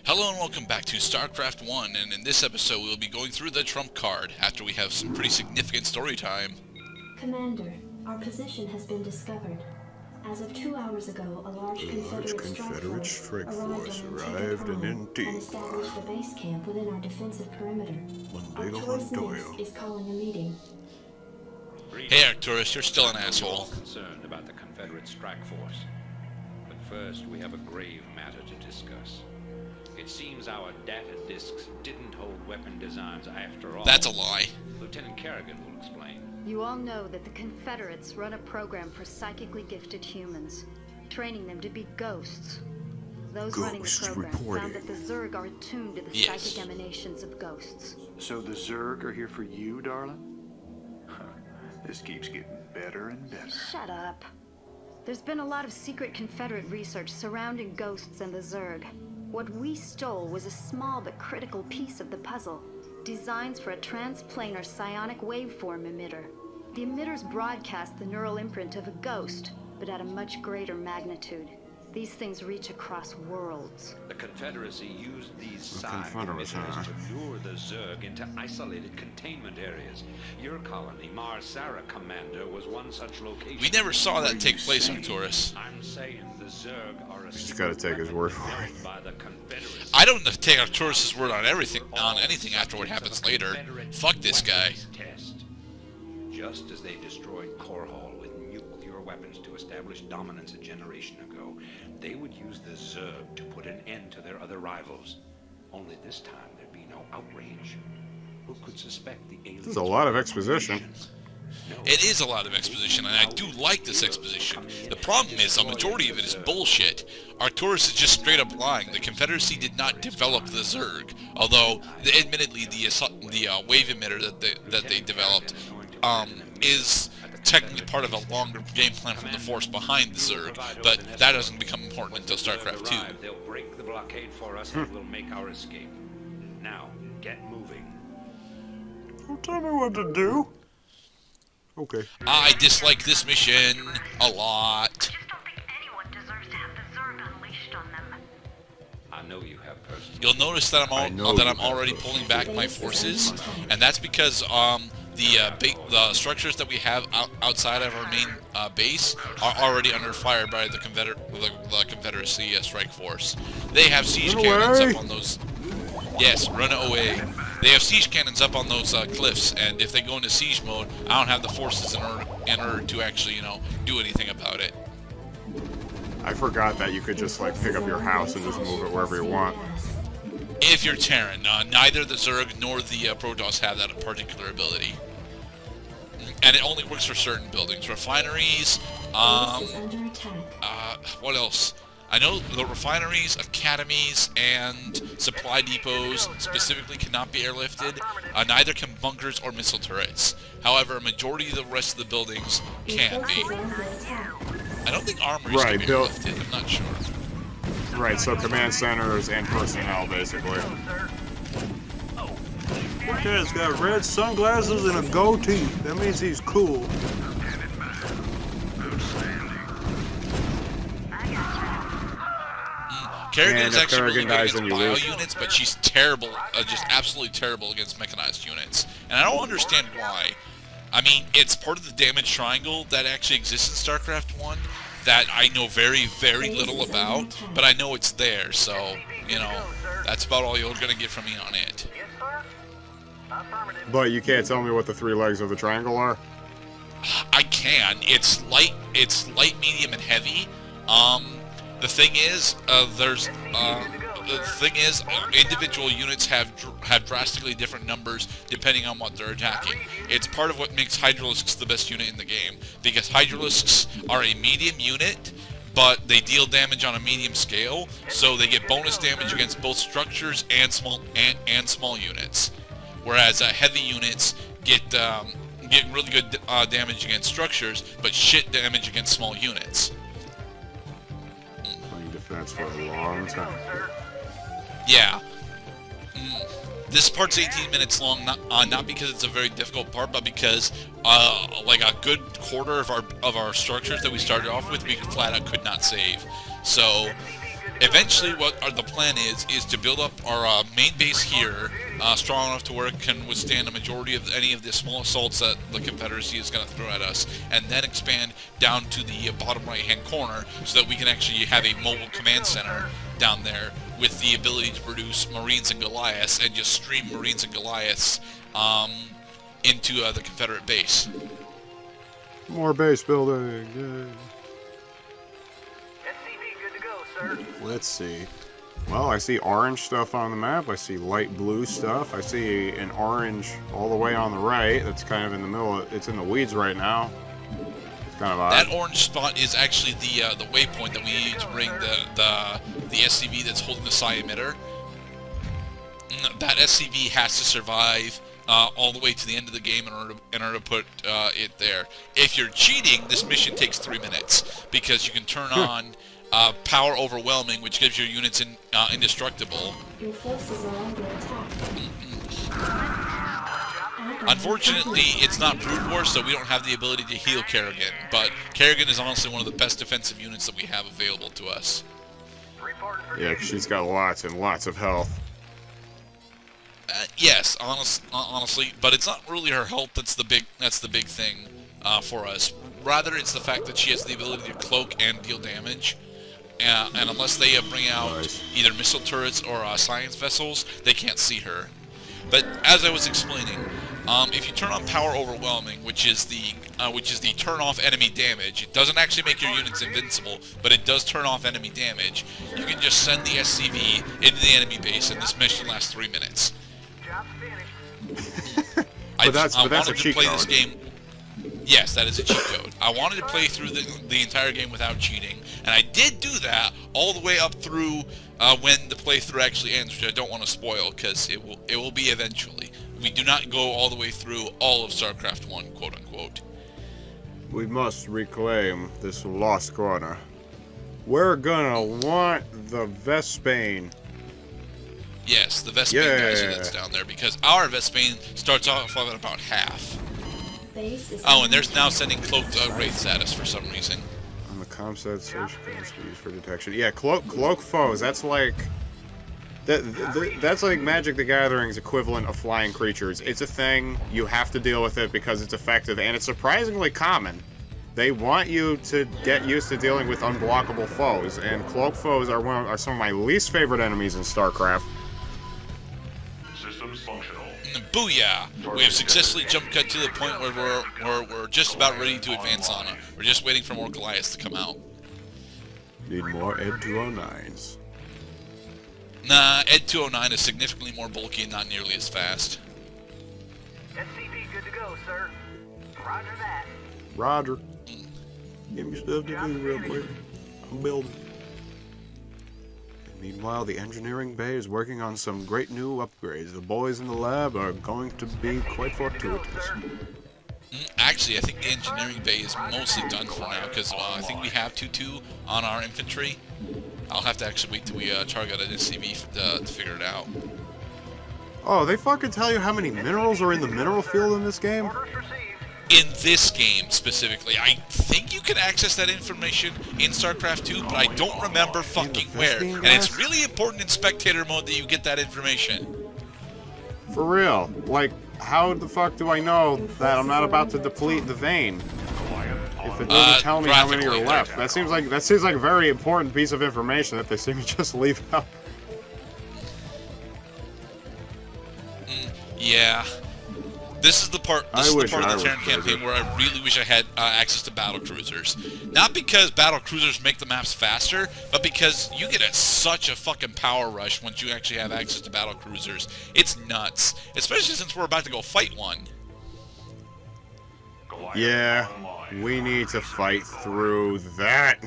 Hello and welcome back to Starcraft 1, and in this episode we will be going through the trump card after we have some pretty significant story time. Commander, our position has been discovered. As of 2 hours ago, a large Confederate strike force arrived in NT and established a base camp within our defensive perimeter. Arcturus is calling a meeting. Hey Arcturus, you're still an asshole. Concerned about the Confederate strike force. But first, we have a grave matter to discuss. It seems our data disks didn't hold weapon designs after all. That's a lie. Lieutenant Kerrigan will explain. You all know that the Confederates run a program for psychically gifted humans, training them to be ghosts. Those running the program found that the Zerg are attuned to the psychic emanations of ghosts. So the Zerg are here for you, darling? This keeps getting better and better. Shut up. There's been a lot of secret Confederate research surrounding ghosts and the Zerg. What we stole was a small but critical piece of the puzzle. Designs for a transplanar psionic waveform emitter. The emitters broadcast the neural imprint of a ghost, but at a much greater magnitude. These things reach across worlds. The Confederacy used these psi emitters to lure the Zerg into isolated containment areas. Your colony, Mars-Sara Commander, was one such location. We never saw that take place, Arcturus. I'm saying the Zerg are a just gotta take his word for it. by the Confederacy. I don't take Arcturus' word on everything, on anything after what happens later. Fuck this guy. Test. Just as they destroyed Core Hall with nuclear weapons to establish dominance a generation ago, they would use the Zerg to put an end to their other rivals. Only this time there'd be no outrage. Who could suspect the aliens? There's a lot of exposition. It is a lot of exposition, and I do like this exposition. The problem is, a majority of it is bullshit. Arcturus is just straight up lying. The Confederacy did not develop the Zerg, although, admittedly, the wave emitter that they developed is technically part of a longer game plan from the force behind the Zerg, but that doesn't become important until StarCraft 2. They'll break the blockade for us and we'll make our escape. Now, get moving. Don't tell me what to do. Okay. I dislike this mission a lot. I just don't think anyone deserves to have the Zerg unleashed on them. I know you have personal. You'll notice that I'm already pulling back my forces, and that's because the structures that we have outside of our main base are already under fire by the Confederacy strike force. They have siege cannons up on those. Yes, run away. They have siege cannons up on those cliffs, and if they go into siege mode, I don't have the forces in order to actually, do anything about it. I forgot that you could just like pick up your house and just move it wherever you want. If you're Terran, neither the Zerg nor the Protoss have that particular ability. And it only works for certain buildings. Refineries, what else? I know the refineries, academies, and supply depots specifically cannot be airlifted. Neither can bunkers or missile turrets. However, a majority of the rest of the buildings can be. I don't think armories can be airlifted, I'm not sure. Right, so command centers and personnel, basically. Okay, he's got red sunglasses and a goatee. That means he's cool. Kerrigan is actually really good against bio units, but she's terrible, just absolutely terrible against mechanized units. And I don't understand why. I mean, it's part of the damage triangle that actually exists in StarCraft 1 that I know very, very little about, but I know it's there, so, that's about all you're going to get from me on it. But you can't tell me what the three legs of the triangle are? I can. It's light, medium, and heavy. The thing is, individual units have drastically different numbers depending on what they're attacking. It's part of what makes Hydralisks the best unit in the game, because Hydralisks are a medium unit, but they deal damage on a medium scale, so they get bonus damage against both structures and small units. Whereas heavy units get really good damage against structures, but shit damage against small units. Defense for a long time. Yeah. This part's 18 minutes long, not because it's a very difficult part, but because like a good quarter of our structures that we started off with, we flat out could not save. So eventually, what the plan is to build up our main base here, strong enough to where it can withstand a majority of any of the small assaults that the Confederacy is going to throw at us, and then expand down to the bottom right-hand corner so that we can actually have a mobile command center down there with the ability to produce Marines and Goliaths, and just stream Marines and Goliaths into the Confederate base. More base building. Yay. Let's see. Well, I see orange stuff on the map. I see light blue stuff. I see an orange all the way on the right. That's kind of in the middle. It's in the weeds right now. It's kind of odd. That orange spot is actually the waypoint that we need to bring the SCV that's holding the psi emitter. That SCV has to survive all the way to the end of the game in order to put it there. If you're cheating, this mission takes 3 minutes because you can turn on power overwhelming, which gives your units indestructible. Your forces are under attack. Unfortunately, it's not Brood War, so we don't have the ability to heal Kerrigan, but Kerrigan is honestly one of the best defensive units that we have available to us. Yeah, 'cause she's got lots and lots of health. Yes, honestly, but it's not really her health that's the big thing for us. Rather, it's the fact that she has the ability to cloak and deal damage. And unless they bring out either missile turrets or science vessels, they can't see her. But as I was explaining, if you turn on power overwhelming, which is the turn off enemy damage, it doesn't actually make your units invincible, but it does turn off enemy damage. You can just send the SCV into the enemy base, and this mission lasts 3 minutes. But that's a cheat code. This game. Yes, that is a cheat code. I wanted to play through the entire game without cheating, and I did do that all the way up through when the playthrough actually ends, which I don't want to spoil because it will be eventually. We do not go all the way through all of StarCraft 1, quote unquote. We must reclaim this lost corner. We're gonna want the Vespane. Yes, the Vespane geyser that's down there, because our Vespane starts off at about half. Oh, and there's now sending cloaked wraiths at us for some reason. On the comset station can be used for detection. Yeah, cloak foes. That's like that's like Magic the Gathering's equivalent of flying creatures. It's a thing. You have to deal with it because it's effective, and it's surprisingly common. They want you to get used to dealing with unblockable foes, and cloak foes are some of my least favorite enemies in StarCraft. Systems functional. Booyah! We have successfully jump cut to the point where we're just about ready to advance on it. We're just waiting for more Goliaths to come out. Need more Ed 209s. Nah, Ed 209 is significantly more bulky and not nearly as fast. SCV good to go, sir. Roger that. Roger. Give me stuff to do real quick. I'm building. Meanwhile, the engineering bay is working on some great new upgrades. The boys in the lab are going to be quite fortuitous. Actually, I think the engineering bay is mostly done for now, because I think we have 2-2 on our infantry. I'll have to actually wait till we target an SCV to figure it out. Oh, they fucking tell you how many minerals are in the mineral field in this game? In this game, specifically. I think you can access that information in StarCraft 2, but I don't remember fucking where. And it's really important in spectator mode that you get that information. For real. Like, how the fuck do I know that I'm not about to deplete the vein? If it doesn't tell me how many are left. That seems like a very important piece of information that they seem to just leave out. Yeah. This is the part. This is the part of the Terran campaign where I really wish I had access to battle cruisers. Not because battle cruisers make the maps faster, but because you get such a fucking power rush once you actually have access to battle cruisers. It's nuts, especially since we're about to go fight one. Yeah, we need to fight through that.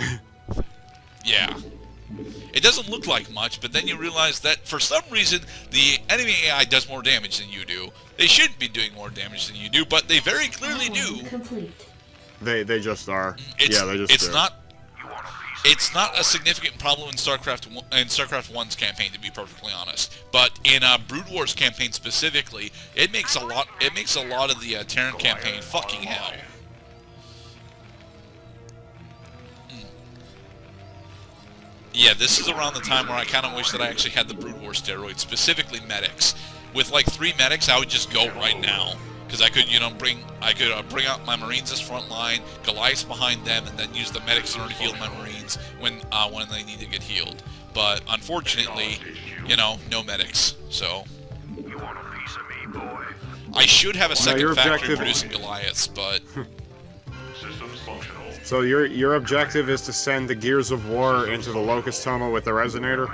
Yeah. It doesn't look like much, but then you realize that for some reason the enemy AI does more damage than you do. They shouldn't be doing more damage than you do, but they very clearly do. They just are. Yeah, they just do. It's not a significant problem in StarCraft 1's campaign, to be perfectly honest. But in Brood War's campaign specifically, it makes a lot. It makes a lot of the Terran campaign fucking hell. Yeah, this is around the time where I kind of wish that I actually had the Brood War steroids, specifically medics. With like 3 medics, I would just go right now, because I could, you know, bring out my Marines as front line, Goliaths behind them, and then use the medics in order to heal my Marines when they need to get healed. But unfortunately, you know, no medics. So You want a piece of me, boy? I should have a second your factory objective- producing Goliaths, but Systems functional. So your objective is to send the Gears of War into the Locust Tunnel with the Resonator?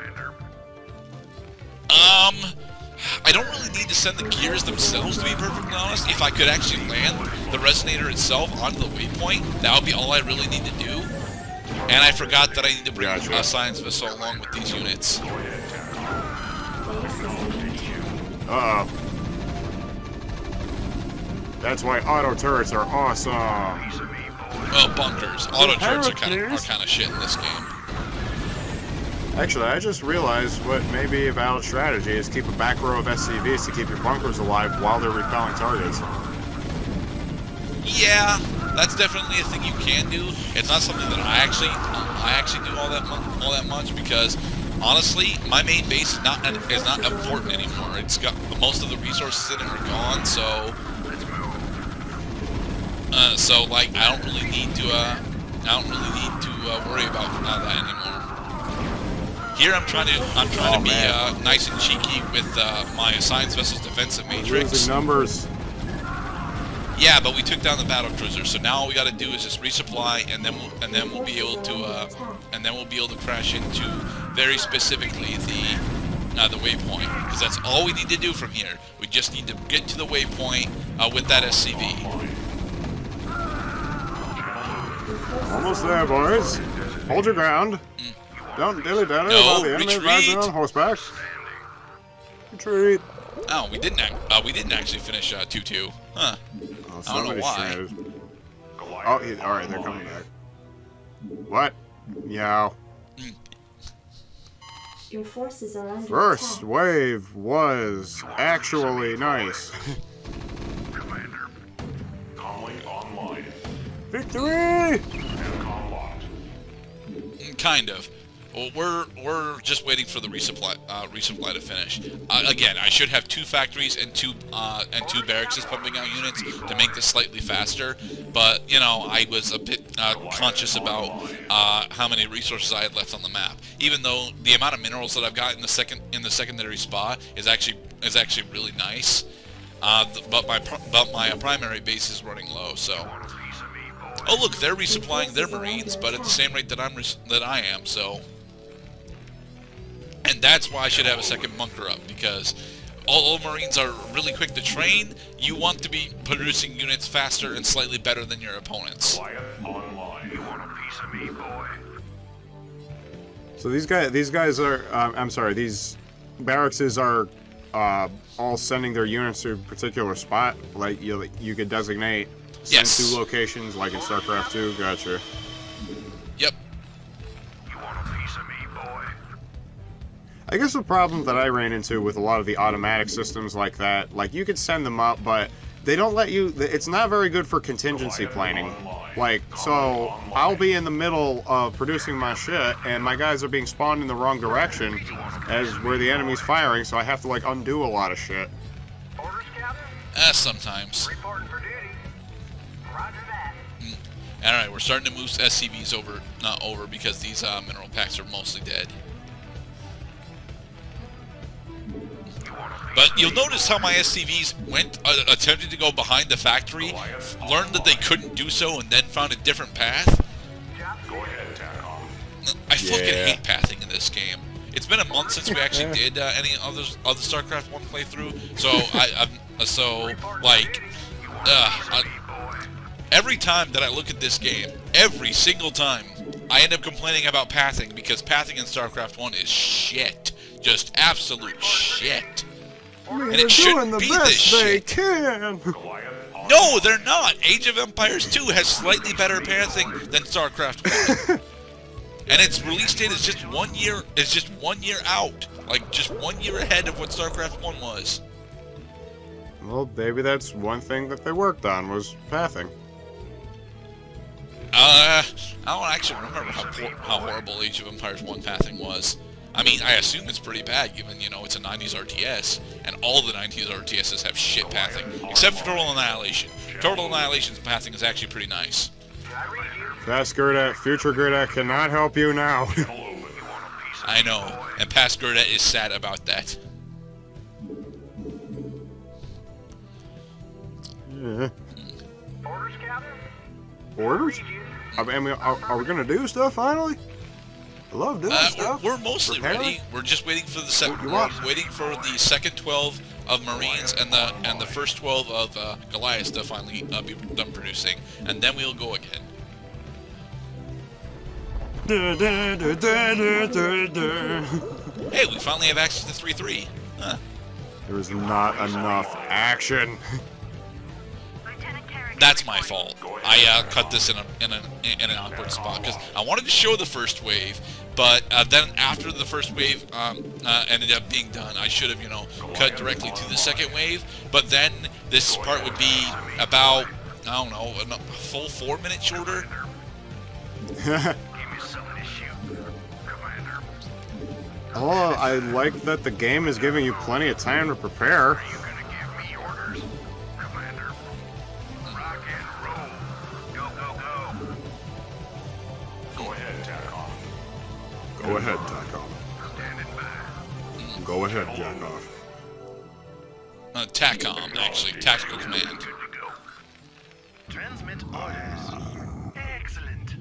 I don't really need to send the gears themselves, to be perfectly honest. If I could actually land the Resonator itself onto the waypoint, that would be all I really need to do. And I forgot that I need to bring a science vessel along with these units. Uh-oh. That's why auto turrets are awesome. Well, bunkers. Auto turrets are kind of shit in this game. Actually, I just realized what may be a valid strategy is keep a back row of SCVs to keep your bunkers alive while they're repelling targets. Yeah, that's definitely a thing you can do. It's not something that I actually do all that much because honestly, my main base is not important anymore. It's got most of the resources in it are gone, so like I don't really need to worry about that anymore. Here I'm trying to be nice and cheeky with my Science Vessel's defensive matrix. Losing numbers. Yeah, but we took down the battle cruiser, so now all we got to do is just resupply, and then we'll be able to crash into very specifically the waypoint, because that's all we need to do from here. We just need to get to the waypoint with that SCV. Almost there, boys. Hold your ground. Don't dilly-dally No, while the enemy rides in on horseback. Retreat. Oh, we didn't actually finish 2-2. Huh. Oh, I don't know why. Oh, alright, they're coming back. What? Yeah. Your forces are under First attack. wave was actually nice. Commander. Comlink online. Victory! Intercom locked. Kind of. Well, we're just waiting for the resupply to finish. Again, I should have 2 factories and two barracks pumping out units to make this slightly faster. But you know, I was a bit conscious about how many resources I had left on the map. Even though the amount of minerals that I've got in the secondary spot is actually really nice. But my primary base is running low. So. Oh look, they're resupplying their Marines, but at the same rate that I am. So. And that's why I should have a second bunker up, because although Marines are really quick to train, you want to be producing units faster and slightly better than your opponents. Online. You want a piece of me, boy? So these guys are, I'm sorry, these barracks are all sending their units to a particular spot. Like you could designate send Yes. 2 locations, like in Starcraft 2. Gotcha. Yep. You want a piece of me, boy? I guess the problem that I ran into with a lot of the automatic systems like that, like you could send them up, but they don't let you. It's not very good for contingency planning. Like, so I'll be in the middle of producing my shit, and my guys are being spawned in the wrong direction as where the enemy's firing, so I have to like undo a lot of shit. Orders, Captain? Sometimes. Reporting for duty. Roger that. Alright, we're starting to move SCVs over because these mineral packs are mostly dead. But you'll notice how my SCVs attempted to go behind the factory, learned that they couldn't do so, and then found a different path. Go ahead, TACOM. I fucking Yeah. hate pathing in this game. It's been a month since we actually did any other StarCraft 1 playthrough, so every time that I look at this game, every single time, I end up complaining about pathing because pathing in StarCraft 1 is shit. Just absolute shit. And it shouldn't be this shit. can. No, they're not. Age of Empires 2 has slightly better pathing than StarCraft 1. And its release date is just 1 year. It's just 1 year out, like just 1 year ahead of what StarCraft 1 was. Well, maybe that's one thing that they worked on was pathing. I don't actually remember how horrible Age of Empires 1 pathing was. I mean, I assume it's pretty bad, given, you know, it's a 90s RTS, and all the 90s RTSs have shit pathing, except for Total Annihilation. Total Annihilation's pathing is actually pretty nice. Past Gerda, future Gerda cannot help you now. I know, and past Gerda is sad about that. Yeah. Orders, Captain? Orders? I mean, are we gonna do stuff finally? I love doing stuff. We're mostly ready. We're just waiting for the second 12 of Marines and the first 12 of Goliath to finally be done producing, and then we'll go again. Hey, we finally have access to 3.3. Huh. There's not enough action. That's my fault. I cut this in an awkward spot because I wanted to show the first wave, but then after the first wave ended up being done, I should have, you know, cut directly to the second wave. But then this part would be about, I don't know, a full 4 minutes shorter. Oh, I like that the game is giving you plenty of time to prepare. Go ahead, TACOM. Go ahead, Jackoff. TACOM, actually. Tactical Command. Transmit orders. Excellent.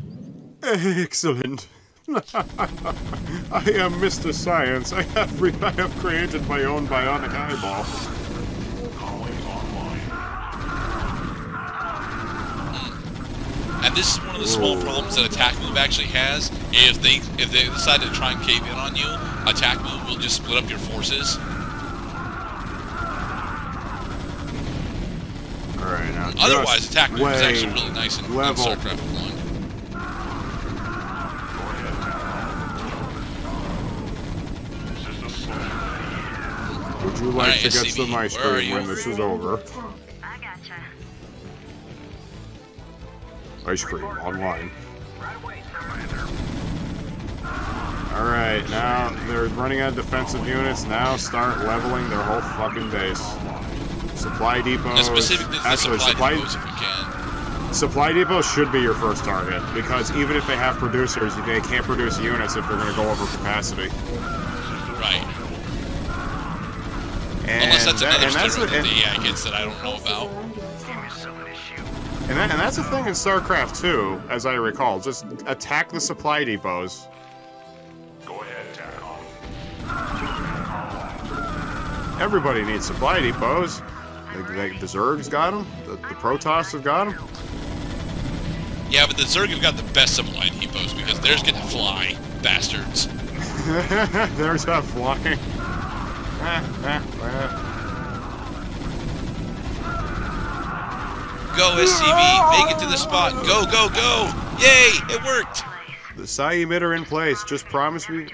Excellent. I am Mr. Science. I have created my own bionic eyeball. And this is one of the small problems that Attack Move actually has. If they decide to try and cave in on you, Attack Move will just split up your forces. Alright, now otherwise, Attack Move is actually really nice in Starcraft 1. Would you like to get some ice cream when this is over? I gotcha. Ice cream online. Alright, now they're running out of defensive units. Now start leveling their whole fucking base. Supply depots. Specifically the supply depots if we can. Supply depots should be your first target, because even if they have producers, they can't produce units if they're going to go over capacity. Right. And unless that's another steroid that the AI gets that I don't know about. And that's the thing in Starcraft 2, as I recall. Just attack the supply depots. Go ahead, TACOM. Everybody needs supply depots. The Zerg's got them. The Protoss have got them. Yeah, but the Zerg have got the best supply depots because theirs get to fly, bastards. There's that flying. Go, SCV, make it to the spot. Go, go, go! Yay, it worked! The Psi emitter in place. Just promise me.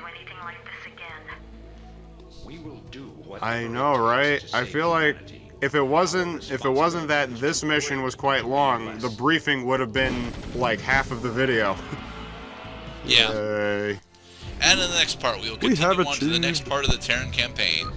I know, right? I feel like if it wasn't that this mission was quite long, the briefing would have been like half of the video. Yeah. And in the next part, we'll continue on to the next part of the Terran campaign.